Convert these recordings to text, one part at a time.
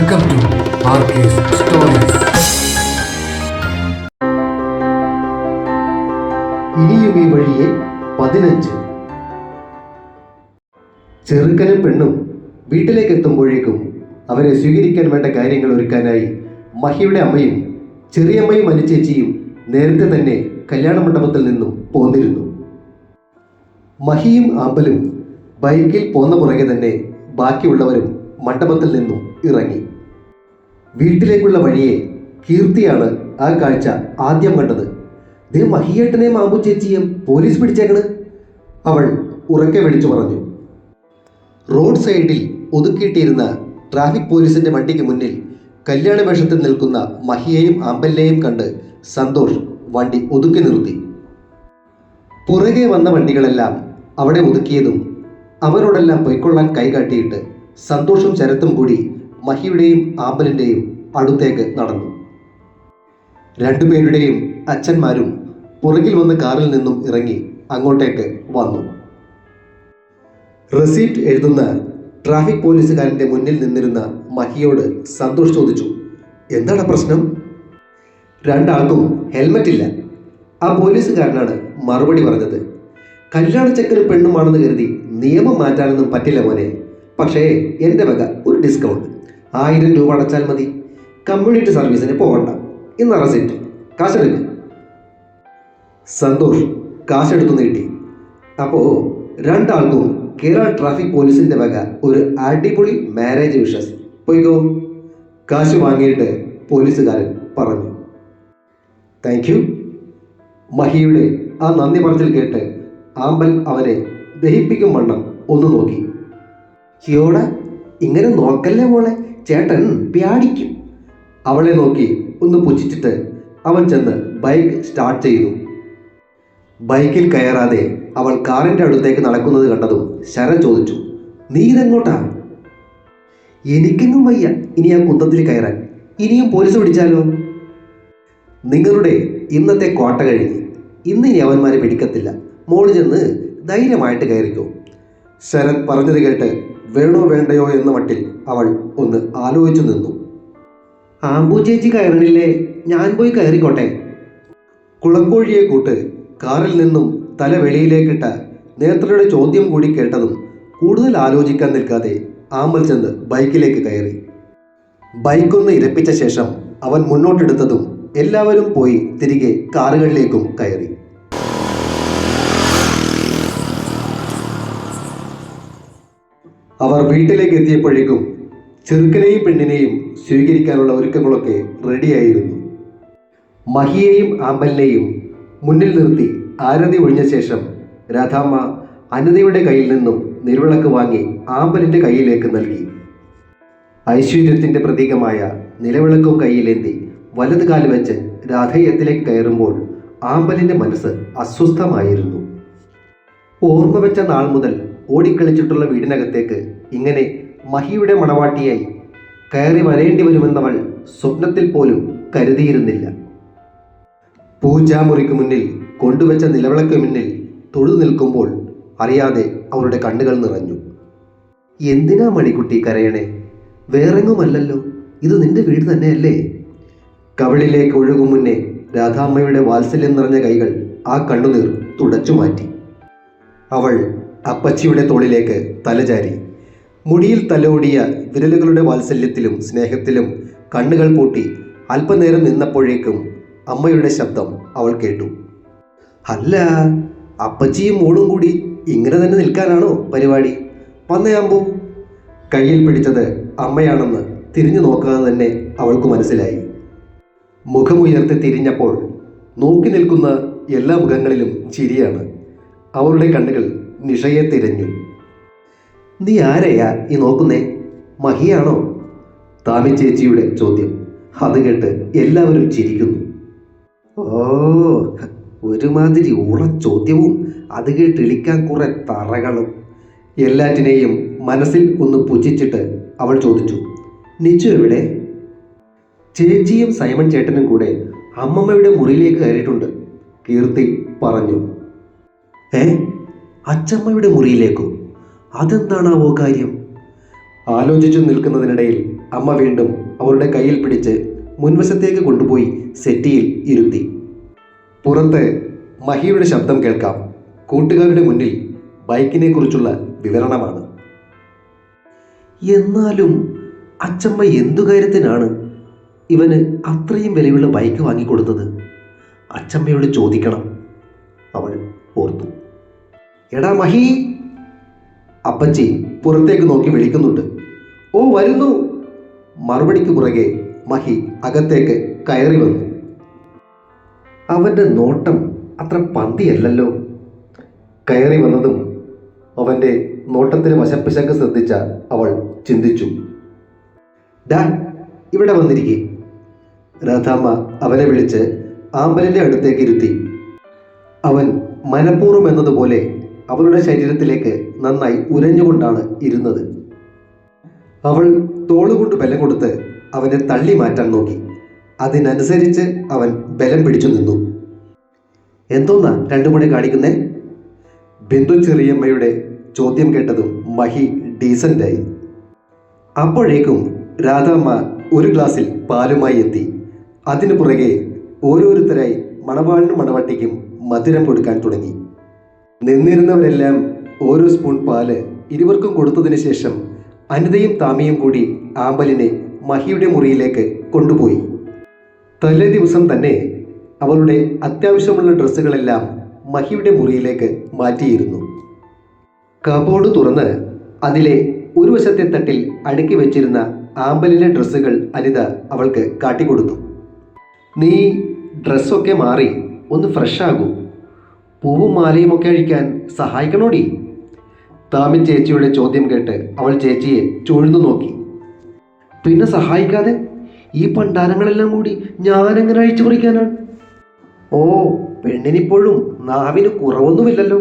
Welcome to ആർക്കേസ് stories. ഇനിയും ഈ വഴിയെ 15. ചെറുക്കനും പെണ്ണും വീട്ടിലേക്ക് എത്തുമ്പോഴേക്കും അവരെ സ്വീകരിക്കാൻ വേണ്ട കാര്യങ്ങൾ ഒരുക്കാനായി മഹിയുടെ അമ്മയും ചെറിയമ്മയും അനുചേച്ചിയും നേരത്തെ തന്നെ കല്യാണ മണ്ഡപത്തിൽ നിന്നും പോന്നിരുന്നു. മഹിയും ആമ്പലും ബൈക്കിൽ പോന്ന പുറകെ തന്നെ ബാക്കിയുള്ളവരും മണ്ഡപത്തിൽ നിന്നും ഇറങ്ങി. വീട്ടിലേക്കുള്ള വഴിയെ കീർത്തിയാണ് ആ കാഴ്ച ആദ്യം കണ്ടത്. ദേ മഹിയേട്ടനെയും ആമ്പു ചേച്ചിയും പോലീസ് പിടിച്ചേക്കണ്, അവൾ ഉറക്കെ വിളിച്ചു പറഞ്ഞു. റോഡ് സൈഡിൽ ഒതുക്കിയിട്ടിരുന്ന ട്രാഫിക് പോലീസിന്റെ വണ്ടിക്ക് മുന്നിൽ കല്യാണ വേഷത്തിൽ നിൽക്കുന്ന മഹിയെയും ആമ്പലിനെയും കണ്ട് സന്തോഷ് വണ്ടി ഒതുക്കി നിർത്തി. പുറകെ വന്ന വണ്ടികളെല്ലാം അവിടെ ഒതുക്കിയതും അവരോടെല്ലാം പൊയ്ക്കൊള്ളാൻ കൈകാട്ടിയിട്ട് സന്തോഷും ശരത്തും കൂടി മഹിയുടെയും ആമ്പലിൻ്റെയും അടുത്തേക്ക് നടന്നു. രണ്ടുപേരുടെയും അച്ഛന്മാരും പുറകിൽ വന്ന് കാറിൽ നിന്നും ഇറങ്ങി അങ്ങോട്ടേക്ക് വന്നു. റെസീപ്റ്റ് എഴുതുന്ന ട്രാഫിക് പോലീസുകാരൻ്റെ മുന്നിൽ നിന്നിരുന്ന മഹിയോട് സന്തോഷ് ചോദിച്ചു, എന്താണ് പ്രശ്നം? രണ്ടാൾക്കും ഹെൽമറ്റ് ഇല്ല. ആ പോലീസുകാരനാണ് മറുപടി പറഞ്ഞത്. കല്യാണ ചെക്കന് പെണ്ണുമാണെന്ന് കരുതി നിയമം മാറ്റാനൊന്നും പറ്റില്ല മോനെ. പക്ഷേ എൻ്റെ വക ഒരു ഡിസ്കൗണ്ട്, 1000 രൂപ അടച്ചാൽ മതി. കമ്മ്യൂണിറ്റി സർവീസിന് പോകണ്ട. ഇന്ന് റെസിപ്റ്റ്, കാശെടുക്ക്. സന്തോഷ് കാശെടുത്തു നീട്ടി. അപ്പോൾ രണ്ടാൾക്കും കേരള ട്രാഫിക് പോലീസിൻ്റെ വക ഒരു അടിപൊളി മാരേജ് വിഷസ്. പോയിക്കോ. കാശ് വാങ്ങിയിട്ട് പോലീസുകാരൻ പറഞ്ഞു. Thank you. മഹിയുടെ ആ നന്ദി പറച്ചിൽ കേട്ട് ആമ്പൽ അവനെ ദഹിപ്പിക്കും വണ്ണം ഒന്ന് നോക്കി. യോടാ, ഇങ്ങനെ നോക്കല്ലേ മോളെ, ചേട്ടൻ പ്യാടിക്കും. അവളെ നോക്കി ഒന്ന് പുച്ഛിച്ചിട്ട് അവൻ ചെന്ന് ബൈക്ക് സ്റ്റാർട്ട് ചെയ്തു. ബൈക്കിൽ കയറാതെ അവൾ കാറിൻ്റെ അടുത്തേക്ക് നടക്കുന്നത് കണ്ടതും ശരൺ ചോദിച്ചു, നീ ഇതെങ്ങോട്ടാ? എനിക്കെങ്ങും വയ്യ ഇനി ആ കുന്തത്തിൽ കയറാൻ. ഇനിയും പോലീസ് പിടിച്ചാലോ? നിങ്ങളുടെ ഇന്നത്തെ കോട്ട കഴിഞ്ഞ് ഇന്നിനി അവന്മാരെ പിടിക്കത്തില്ല. മോള് ചെന്ന് ധൈര്യമായിട്ട് കയറിക്കോ. ശരത് പറഞ്ഞത് കേട്ട് വേണോ വേണ്ടയോ എന്ന മട്ടിൽ അവൾ ഒന്ന് ആലോചിച്ചു നിന്നു. ആമ്പു ചേച്ചി കയറണില്ലേ? ഞാൻ പോയി കയറിക്കോട്ടെ. കുളക്കോഴിയെ കൂട്ട് കാറിൽ നിന്നും തല വെളിയിലേക്കിട്ട നേത്രയുടെ ചോദ്യം കൂടി കേട്ടതും കൂടുതൽ ആലോചിക്കാൻ നിൽക്കാതെ ആമ്പൽ ചെന്ന് ബൈക്കിലേക്ക് കയറി. ബൈക്കൊന്ന് ഇരപ്പിച്ച ശേഷം അവൻ മുന്നോട്ടെടുത്തതും എല്ലാവരും പോയി തിരികെ കാറുകളിലേക്കും കയറി. അവർ വീട്ടിലേക്ക് എത്തിയപ്പോഴേക്കും ചെറുക്കനെയും പെണ്ണിനെയും സ്വീകരിക്കാനുള്ള ഒരുക്കങ്ങളൊക്കെ റെഡിയായിരുന്നു. മഹിയെയും ആമ്പലിനെയും മുന്നിൽ നിർത്തി ആരതി ഒഴിഞ്ഞ ശേഷം രാധാമ്മ അനതയുടെ കയ്യിൽ നിന്നും നിലവിളക്ക് വാങ്ങി ആമ്പലിൻ്റെ കയ്യിലേക്ക് നൽകി. ഐശ്വര്യത്തിൻ്റെ പ്രതീകമായ നിലവിളക്കും കയ്യിലേന്തി വലത് കാല് വെച്ച് രാധേയത്തിലേക്ക് കയറുമ്പോൾ ആമ്പലിൻ്റെ മനസ്സ് അസ്വസ്ഥമായിരുന്നു. ഓർമ്മ വെച്ച നാൾ മുതൽ ഓടിക്കളിച്ചിട്ടുള്ള വീടിനകത്തേക്ക് ഇങ്ങനെ മഹിയുടെ മണവാട്ടിയായി കയറി വരേണ്ടി വരുമെന്നവൾ സ്വപ്നത്തിൽ പോലും കരുതിയിരുന്നില്ല. പൂജാമുറിക്ക് മുന്നിൽ കൊണ്ടുവച്ച നിലവിളക്ക് മുന്നിൽ തൊഴുതു നിൽക്കുമ്പോൾ അറിയാതെ അവരുടെ കണ്ണുകൾ നിറഞ്ഞു. എന്തിനാ മണിക്കുട്ടി കരയണേ? വേറെങ്ങുമല്ലല്ലോ, ഇത് നിന്റെ വീട് തന്നെയല്ലേ? കവിളിലേക്ക് ഒഴുകും മുന്നേ രാധാമ്മയുടെ വാത്സല്യം നിറഞ്ഞ കൈകൾ ആ കണ്ണുനീർ തുടച്ചു മാറ്റി. അവൾ അപ്പച്ചിയുടെ തോളിലേക്ക് തലചാരി. മുടിയിൽ തലോടിയ വിരലുകളുടെ വാത്സല്യത്തിലും സ്നേഹത്തിലും കണ്ണുകൾ പൂട്ടി അല്പനേരം നിന്നപ്പോഴേക്കും അമ്മയുടെ ശബ്ദം അവൾ കേട്ടു. അല്ല, അപ്പച്ചിയും മോളും കൂടി ഇങ്ങനെ തന്നെ നിൽക്കാനാണോ പരിപാടി? വന്നയാമ്പോ. കയ്യിൽ പിടിച്ചത് അമ്മയാണെന്ന് തിരിഞ്ഞു നോക്കാതെ തന്നെ അവൾക്ക് മനസ്സിലായി. മുഖമുയർത്തി തിരിഞ്ഞപ്പോൾ നോക്കി നിൽക്കുന്ന എല്ലാ മുഖങ്ങളിലും ചിരിയാണ്. അവളുടെ കണ്ണുകൾ നിഷയെ തിരഞ്ഞു. നീ ആരെയാ ഈ നോക്കുന്നേ? മഹിയാണോ? താമി ചേച്ചിയുടെ ചോദ്യം. അത് കേട്ട് എല്ലാവരും ചിരിക്കുന്നു. ഓ, ഒരുമാതിരി ചോദ്യവും അത് കേട്ട് ഇളിക്കാൻ കുറെ തറകളും. എല്ലാറ്റിനെയും മനസ്സിൽ ഒന്ന് പുച്ഛിച്ചിട്ട് അവൾ ചോദിച്ചു, നിച്ചു എവിടെ? ചേച്ചിയും സൈമൺ ചേട്ടനും കൂടെ അമ്മമ്മയുടെ മുറിയിലേക്ക് കയറിയിട്ടുണ്ട്, കീർത്തി പറഞ്ഞു. അച്ചമ്മയുടെ മുറിയിലേക്കോ? അതെന്താണാവോ കാര്യം? ആലോചിച്ചു നിൽക്കുന്നതിനിടയിൽ അമ്മ വീണ്ടും അവരുടെ കയ്യിൽ പിടിച്ച് മുൻവശത്തേക്ക് കൊണ്ടുപോയി സെറ്റിയിൽ ഇരുത്തി. പുറത്ത് മഹിയുടെ ശബ്ദം കേൾക്കാം. കൂട്ടുകാരുടെ മുന്നിൽ ബൈക്കിനെ കുറിച്ചുള്ള വിവരണമാണ്. എന്നാലും അച്ചമ്മ എന്തു കാര്യത്തിനാണ് ഇവന് അത്രയും വിലയുള്ള ബൈക്ക് വാങ്ങിക്കൊടുത്തത്? അച്ചമ്മയോട് ചോദിക്കണം, അവൾ ഓർത്തു. എടാ മഹി! അപ്പച്ചി പുറത്തേക്ക് നോക്കി വിളിക്കുന്നുണ്ട്. ഓ വരുന്നു! മറുപടിക്ക് പുറകെ മഹി അകത്തേക്ക് കയറി വന്നു. അവൻ്റെ നോട്ടം അത്ര പന്തിയല്ലല്ലോ. കയറി വന്നതും അവൻ്റെ നോട്ടത്തിന് വശപ്പിശക്ക് ശ്രദ്ധിച്ച അവൾ ചിന്തിച്ചു. ഡാ, ഇവിടെ വന്നിരിക്കെ. രാധാമ്മ അവനെ വിളിച്ച് ആമ്പലിൻ്റെ അടുത്തേക്ക് ഇരുത്തി. അവൻ മനഃപൂർവ്വം എന്നതുപോലെ അവളുടെ ശരീരത്തിലേക്ക് നന്നായി ഉരഞ്ഞുകൊണ്ടാണ് ഇരുന്നത്. അവൾ തോളുകൊണ്ട് ബലം കൊടുത്ത് അവനെ തള്ളി മാറ്റാൻ നോക്കി. അതിനനുസരിച്ച് അവൻ ബലം പിടിച്ചു നിന്നു. എന്തോന്നാ രണ്ടും കൂടെ കാണിക്കുന്നേ? ബിന്ദു ചെറിയമ്മയുടെ ചോദ്യം കേട്ടതും മഹി ഡീസൻ്റായി. അപ്പോഴേക്കും രാധാമ്മ ഒരു ഗ്ലാസ്സിൽ പാലുമായി എത്തി. അതിനു പുറകെ ഓരോരുത്തരായി മണവാളിനും മണവാട്ടിക്കും മധുരം കൊടുക്കാൻ തുടങ്ങി. നിന്നിരുന്നവരെല്ലാം ഓരോ സ്പൂൺ പാല് ഇരുവർക്കും കൊടുത്തതിന് ശേഷം അനിതയും താമിയും കൂടി ആമ്പലിനെ മഹിയുടെ മുറിയിലേക്ക് കൊണ്ടുപോയി. തലേ ദിവസം തന്നെ അവളുടെ അത്യാവശ്യമുള്ള ഡ്രസ്സുകളെല്ലാം മഹിയുടെ മുറിയിലേക്ക് മാറ്റിയിരുന്നു. കബോർഡ് തുറന്ന് അതിലെ ഒരു വശത്തെ തട്ടിൽ അടുക്കി വെച്ചിരുന്ന ആമ്പലിലെ ഡ്രസ്സുകൾ അനിത അവൾക്ക് കാട്ടിക്കൊടുത്തു. നീ ഡ്രസ്സൊക്കെ മാറി ഒന്ന് ഫ്രഷ് ആകൂ. പൂവും മാലയും ഒക്കെ അഴിക്കാൻ സഹായിക്കണോടി. താമി ചേച്ചിയുടെ ചോദ്യം കേട്ട് അവൾ ചേച്ചിയെ ചൂഴ്ന്നു നോക്കി. പിന്നെ സഹായിക്കാതെ? ഈ പണ്ടാരങ്ങളെല്ലാം കൂടി ഞാനെങ്ങനെ അഴിച്ചു കുറിക്കാനാണ്? ഓ, പെണ്ണിനിപ്പോഴും നാവിന് കുറവൊന്നുമില്ലല്ലോ.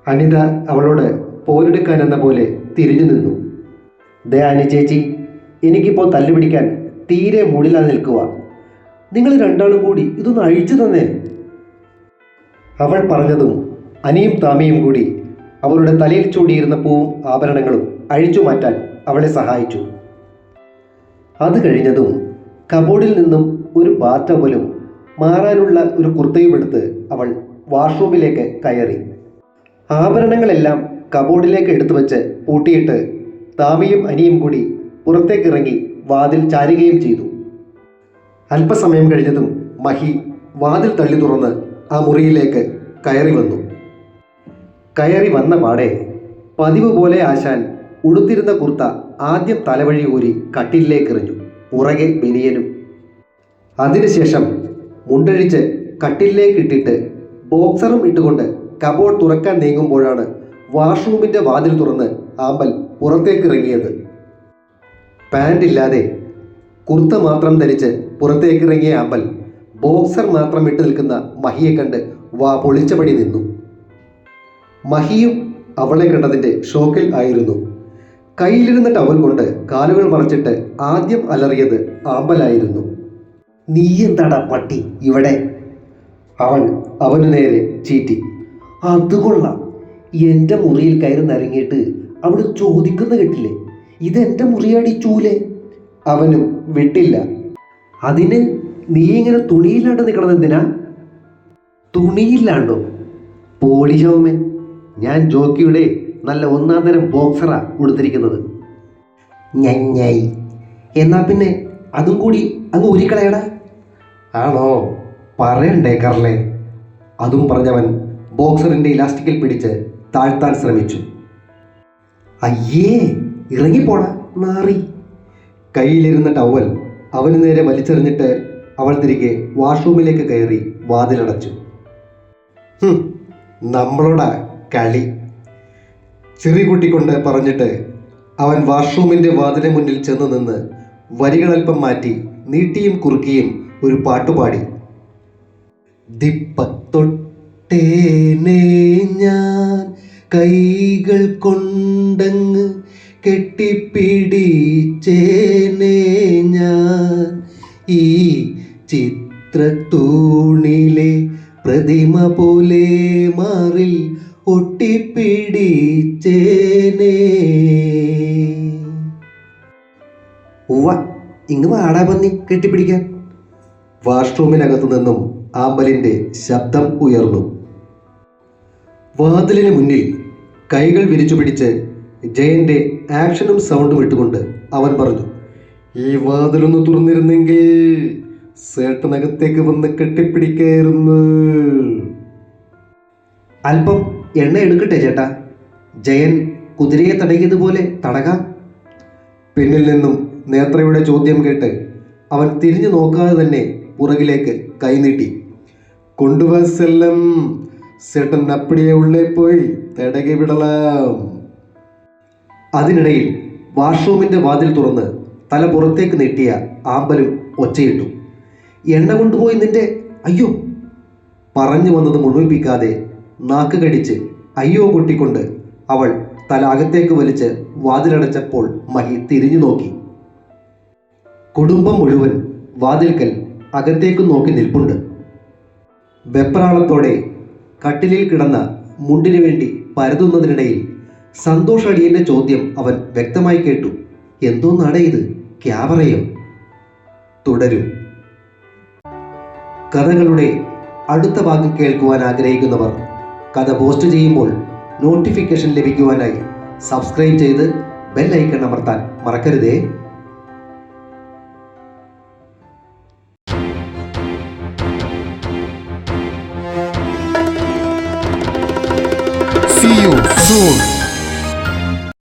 അനിത അവളോട് പോരെടുക്കാൻ എന്ന പോലെ തിരിഞ്ഞു നിന്നു. ദേ അനി ചേച്ചി, എനിക്കിപ്പോൾ തല്ലുപിടിക്കാൻ തീരെ മൂടില്ലാതെ നിൽക്കുക. നിങ്ങൾ രണ്ടാളും കൂടി ഇതൊന്ന് അഴിച്ചു തന്നേ. അവൾ പറഞ്ഞതും അനിയും താമിയും കൂടി അവളുടെ തലയിൽ ചൂടിയിരുന്ന പൂവും ആഭരണങ്ങളും അഴിച്ചു മാറ്റാൻ അവളെ സഹായിച്ചു. അത് കഴിഞ്ഞതും കബോർഡിൽ നിന്നും ഒരു ബാത്ത് ടവലും മാറാനുള്ള ഒരു കുർത്തയും എടുത്ത് അവൾ വാഷ്റൂമിലേക്ക് കയറി. ആഭരണങ്ങളെല്ലാം കബോർഡിലേക്ക് എടുത്തു വെച്ച് പൂട്ടിയിട്ട് താമിയും അനിയും കൂടി പുറത്തേക്കിറങ്ങി വാതിൽ ചാരുകയും ചെയ്തു. അല്പസമയം കഴിഞ്ഞതും മഹി വാതിൽ തള്ളി തുറന്ന് ആ മുറിയിലേക്ക് കയറി വന്നു. കയറി വന്ന പാടെ പതിവ് പോലെ ആശാൻ ഉടുത്തിരുന്ന കുർത്ത ആദ്യം തലവഴി ഊരി കട്ടിലിലേക്കെറിഞ്ഞു. പുറകെ ബനിയനും. അതിനുശേഷം മുണ്ടഴിച്ച് കട്ടിലിലേക്കിട്ടിട്ട് ബോക്സറും ഇട്ടുകൊണ്ട് കബോർഡ് തുറക്കാൻ നീങ്ങുമ്പോഴാണ് വാഷ്റൂമിൻ്റെ വാതിൽ തുറന്ന് ആമ്പൽ പുറത്തേക്കിറങ്ങിയത്. പാൻറില്ലാതെ കുർത്ത മാത്രം ധരിച്ച് പുറത്തേക്കിറങ്ങിയ ആമ്പൽ ബോക്സർ മാത്രം ഇട്ട് നിൽക്കുന്ന മഹിയെ കണ്ട് വാ പൊളിച്ചപടി നിന്നു. മഹിയും അവളെ കണ്ടതിൻ്റെ ഷോക്കിൽ ആയിരുന്നു. കയ്യിലിരുന്ന ടവൽ കൊണ്ട് കാലുകൾ മറച്ചിട്ട് ആദ്യം അലറിയത് ആമ്പലായിരുന്നു. നീ എന്താടാ പട്ടി ഇവിടെ? അവൾ അവനു നേരെ ചീറ്റി. അതുകൊള്ളാം, എൻ്റെ മുറിയിൽ കയറി നരങ്ങിയിട്ട് അവിടെ ചോദിക്കുന്ന കേട്ടില്ലേ, ഇതെൻ്റെ മുറിയാടി ചൂലേ. അവനും വിട്ടില്ല. അതിന് നീ ഇങ്ങനെ തുണിയില്ലാണ്ട് നിൽക്കണത് എന്തിനാ? തുണിയില്ലാണ്ടോ? പോളിശോമേ, ഞാൻ ജോക്കിയുടെ നല്ല ഒന്നാം തരം ബോക്സറാ കൊടുത്തിരിക്കുന്നത്. ഞഞ്ഞായി. എന്നാ പിന്നെ അതും കൂടി അങ്ങ് ഊരിക്കളയടാ. ആണോ? പറയണ്ടേ കർലേ. അതും പറഞ്ഞവൻ ബോക്സറിൻ്റെ ഇലാസ്റ്റിക്കിൽ പിടിച്ച് താഴ്ത്താൻ ശ്രമിച്ചു. അയ്യേ, ഇറങ്ങിപ്പോടാ നാറി. കയ്യിലിരുന്ന ടവൽ അവന് നേരെ വലിച്ചെറിഞ്ഞിട്ട് അവൾ തിരികെ വാഷ്റൂമിലേക്ക് കയറി വാതിലടച്ചു. നമ്മളോടാ കളി, ചെറി കൂട്ടിക്കൊണ്ട് പറഞ്ഞിട്ട് അവൻ വാഷ്റൂമിൻ്റെ വാതിലിന് മുന്നിൽ ചെന്ന് നിന്ന് വരികളൽപ്പം മാറ്റി നീട്ടിയും കുറുക്കിയും ഒരു പാട്ടുപാടി. ദിപ്പത്തൊട്ടേനെ ഞാൻ കൈകൾ കൊണ്ടങ്ങ് കെട്ടിപ്പിടിച്ചേനെ ഞാൻ ഈ ചിത്രത്തൂണിലെ പ്രതിമ പോലെ മാറിൽ ഒട്ടിപ്പിടിച്ചേനെ. ഉവ്വ, ഇങ്ങ് വാടാ പന്നി കെട്ടിപ്പിടിക്കാൻ. വാഷ്റൂമിനകത്തു നിന്നും ആമ്പലിൻ്റെ ശബ്ദം ഉയർന്നു. വാതിലിന് മുന്നിൽ കൈകൾ വിരിച്ചു പിടിച്ച് ജയന്റെ ആക്ഷനും സൗണ്ടും ഇട്ടുകൊണ്ട് അവൻ പറഞ്ഞു, ഈ വാതിലൊന്ന് തുറന്നിരുന്നെങ്കിൽ സേട്ടനകത്തേക്ക് വന്ന് കെട്ടിപ്പിടിക്കായിരുന്നു. അല്പം എണ്ണ എടുക്കട്ടെ ചേട്ടാ? ജയൻ കുതിരയെ തടകിയതുപോലെ തടകാം. പിന്നിൽ നിന്നും നേത്രയുടെ ചോദ്യം കേട്ട് അവൻ തിരിഞ്ഞു നോക്കാതെ തന്നെ പുറകിലേക്ക് കൈനീട്ടി. കൊണ്ടുവാ സെല്ലം, സേട്ടൻ അപ്പടിയെ ഉള്ളേ പോയി തടകി വിടലാം. അതിനിടയിൽ വാഷ്റൂമിൻ്റെ വാതിൽ തുറന്ന് തല പുറത്തേക്ക് നീട്ടിയ ആമ്പലും ഒച്ചയിട്ടു. എണ്ണ കൊണ്ടുപോയി നിന്റെ അയ്യോ. പറഞ്ഞു വന്നത് മുഴുമിപ്പിക്കാതെ നാക്ക് കടിച്ച് അയ്യോ പൊട്ടിക്കൊണ്ട് അവൾ തല അകത്തേക്ക് വലിച്ച് വാതിലടച്ചപ്പോൾ മഹി തിരിഞ്ഞു നോക്കി. കുടുംബം മുഴുവൻ വാതിൽക്കൽ അകത്തേക്ക് നോക്കി നിൽപ്പുണ്ട്. വെപ്രാളത്തോടെ കട്ടിലിൽ കിടന്ന മുണ്ടിനു വേണ്ടി പരതുന്നതിനിടയിൽ സന്തോഷ് അടിയന്റെ ചോദ്യം അവൻ വ്യക്തമായി കേട്ടു. എന്തോന്നാടേ ഇത്, ക്യാമറയോ? തുടരും. കഥകളുടെ അടുത്ത ഭാഗം കേൾക്കുവാൻ ആഗ്രഹിക്കുന്നവർ കഥ പോസ്റ്റ് ചെയ്യുമ്പോൾ നോട്ടിഫിക്കേഷൻ ലഭിക്കുവാനായി സബ്സ്ക്രൈബ് ചെയ്ത് ബെൽ ഐക്കൺ അമർത്താൻ മറക്കരുതേ.